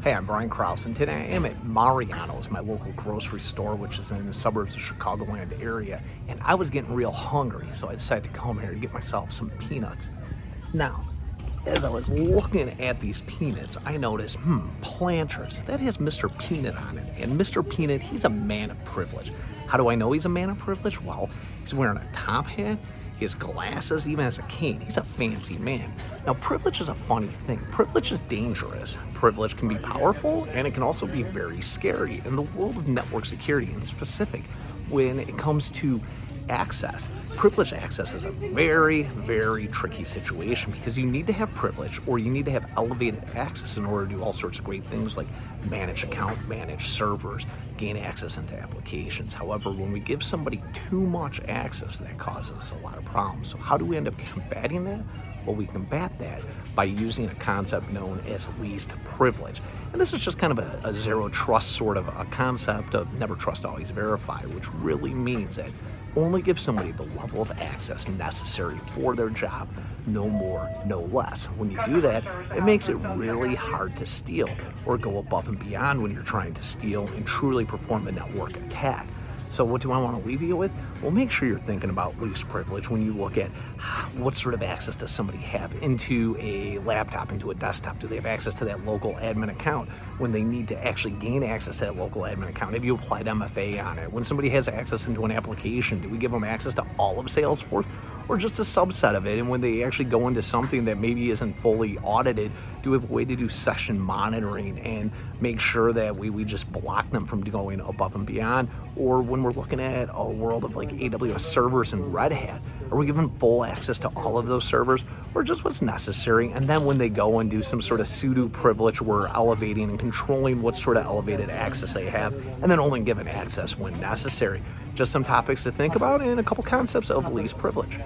Hey, I'm Brian Kraus, and today I am at Mariano's, my local grocery store, which is in the suburbs of Chicagoland area. And I was getting real hungry, so I decided to come here to get myself some peanuts. Now, as I was looking at these peanuts, I noticed, Planters, that has Mr. Peanut on it. And Mr. Peanut, he's a man of privilege. How do I know he's a man of privilege? Well, he's wearing a top hat, his glasses, even has a cane. He's a fancy man. Now, privilege is a funny thing. Privilege is dangerous. Privilege can be powerful, and it can also be very scary in the world of network security, in specific when it comes to access. Privileged access is a very, very tricky situation because you need to have privilege or you need to have elevated access in order to do all sorts of great things like manage account, manage servers, gain access into applications. However, when we give somebody too much access, that causes us a lot of problems. So how do we end up combating that? Well, we combat that by using a concept known as least privilege. And this is just kind of a zero trust sort of a concept of never trust, always verify, which really means that only give somebody the level of access necessary for their job, no more, no less. When you do that, it makes it really hard to steal or go above and beyond when you're trying to steal and truly perform a network attack. So what do I want to leave you with? Well, make sure you're thinking about least privilege when you look at what sort of access does somebody have into a laptop, into a desktop. Do they have access to that local admin account when they need to actually gain access to that local admin account? Have you applied MFA on it? When somebody has access into an application, do we give them access to all of Salesforce or just a subset of it? And when they actually go into something that maybe isn't fully audited, do we have a way to do session monitoring and make sure that we just block them from going above and beyond? Or when we're looking at a world of like AWS servers and Red Hat, are we giving full access to all of those servers or just what's necessary? And then when they go and do some sort of pseudo privilege, we're elevating and controlling what sort of elevated access they have and then only giving access when necessary. Just some topics to think about and a couple concepts of least privilege.